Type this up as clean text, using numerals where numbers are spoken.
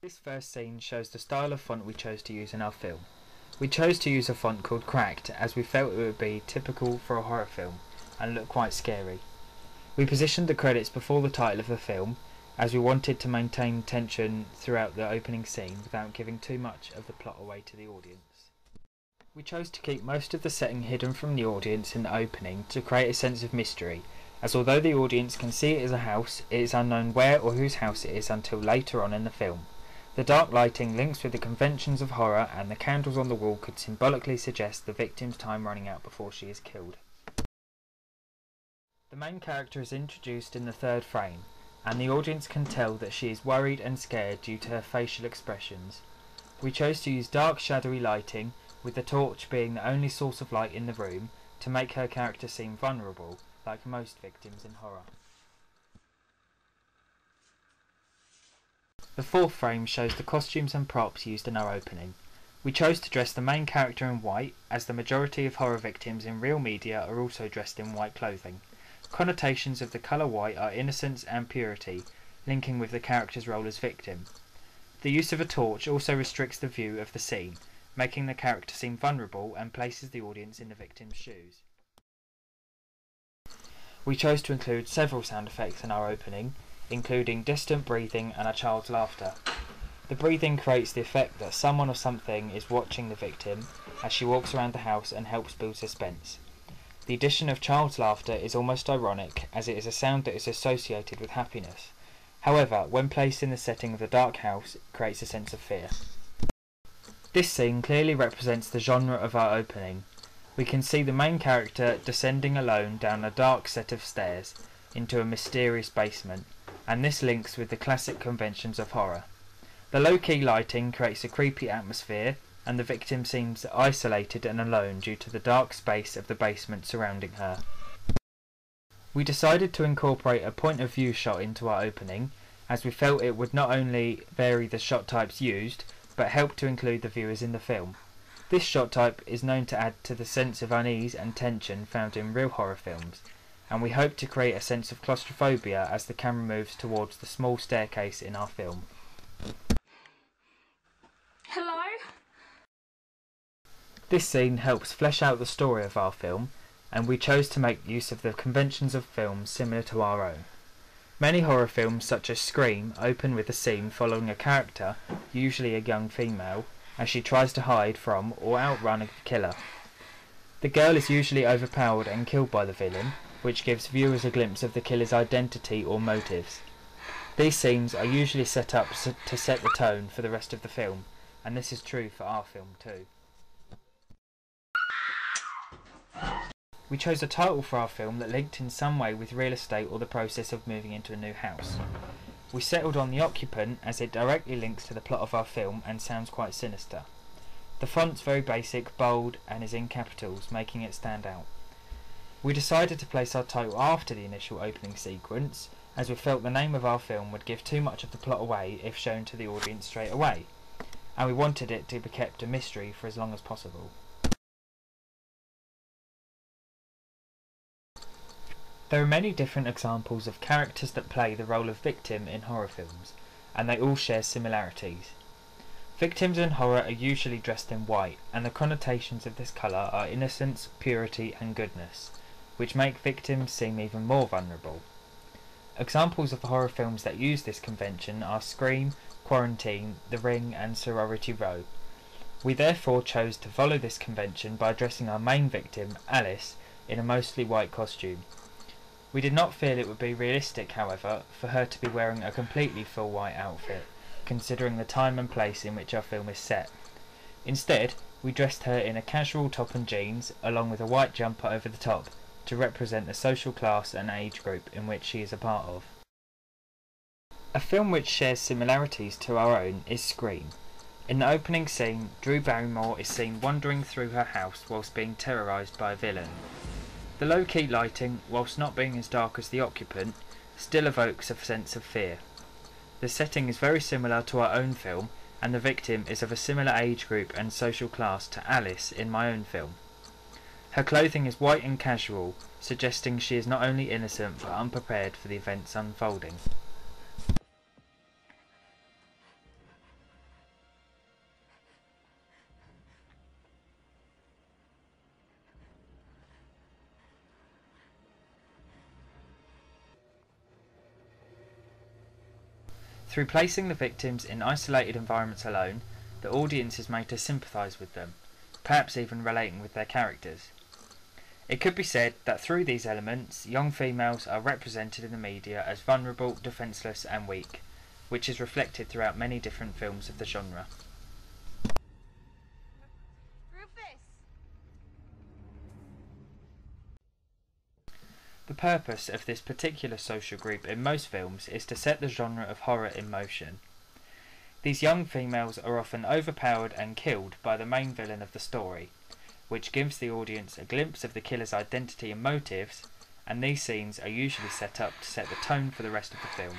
This first scene shows the style of font we chose to use in our film. We chose to use a font called Cracked as we felt it would be typical for a horror film and look quite scary. We positioned the credits before the title of the film as we wanted to maintain tension throughout the opening scene without giving too much of the plot away to the audience. We chose to keep most of the setting hidden from the audience in the opening to create a sense of mystery, as although the audience can see it as a house, it is unknown where or whose house it is until later on in the film. The dark lighting links with the conventions of horror, and the candles on the wall could symbolically suggest the victim's time running out before she is killed. The main character is introduced in the third frame, and the audience can tell that she is worried and scared due to her facial expressions. We chose to use dark shadowy lighting, with the torch being the only source of light in the room, to make her character seem vulnerable, like most victims in horror. The fourth frame shows the costumes and props used in our opening. We chose to dress the main character in white, as the majority of horror victims in real media are also dressed in white clothing. Connotations of the colour white are innocence and purity, linking with the character's role as victim. The use of a torch also restricts the view of the scene, making the character seem vulnerable and places the audience in the victim's shoes. We chose to include several sound effects in our opening, including distant breathing and a child's laughter. The breathing creates the effect that someone or something is watching the victim as she walks around the house and helps build suspense. The addition of child's laughter is almost ironic, as it is a sound that is associated with happiness. However, when placed in the setting of the dark house, it creates a sense of fear. This scene clearly represents the genre of our opening. We can see the main character descending alone down a dark set of stairs into a mysterious basement, and this links with the classic conventions of horror. The low-key lighting creates a creepy atmosphere, and the victim seems isolated and alone due to the dark space of the basement surrounding her. We decided to incorporate a point of view shot into our opening, as we felt it would not only vary the shot types used, but help to include the viewers in the film. This shot type is known to add to the sense of unease and tension found in real horror films, and we hope to create a sense of claustrophobia as the camera moves towards the small staircase in our film. Hello? This scene helps flesh out the story of our film, and we chose to make use of the conventions of film similar to our own. Many horror films such as Scream open with a scene following a character, usually a young female, as she tries to hide from or outrun a killer. The girl is usually overpowered and killed by the villain, which gives viewers a glimpse of the killer's identity or motives. These scenes are usually set up to set the tone for the rest of the film, and this is true for our film too. We chose a title for our film that linked in some way with real estate or the process of moving into a new house. We settled on The Occupant as it directly links to the plot of our film and sounds quite sinister. The font's very basic, bold, and is in capitals, making it stand out. We decided to place our title after the initial opening sequence, as we felt the name of our film would give too much of the plot away if shown to the audience straight away, and we wanted it to be kept a mystery for as long as possible. There are many different examples of characters that play the role of victim in horror films, and they all share similarities. Victims in horror are usually dressed in white, and the connotations of this colour are innocence, purity and goodness, which make victims seem even more vulnerable. Examples of horror films that use this convention are Scream, Quarantine, The Ring and Sorority Row. We therefore chose to follow this convention by dressing our main victim, Alice, in a mostly white costume. We did not feel it would be realistic, however, for her to be wearing a completely full white outfit, considering the time and place in which our film is set. Instead, we dressed her in a casual top and jeans, along with a white jumper over the top, to represent the social class and age group in which she is a part of. A film which shares similarities to our own is Scream. In the opening scene, Drew Barrymore is seen wandering through her house whilst being terrorised by a villain. The low-key lighting, whilst not being as dark as The Occupant, still evokes a sense of fear. The setting is very similar to our own film, and the victim is of a similar age group and social class to Alice in my own film. Her clothing is white and casual, suggesting she is not only innocent but unprepared for the events unfolding. Through placing the victims in isolated environments alone, the audience is made to sympathise with them, perhaps even relating with their characters. It could be said that through these elements, young females are represented in the media as vulnerable, defenceless and weak, which is reflected throughout many different films of the genre. Rufus! The purpose of this particular social group in most films is to set the genre of horror in motion. These young females are often overpowered and killed by the main villain of the story, which gives the audience a glimpse of the killer's identity and motives, and these scenes are usually set up to set the tone for the rest of the film.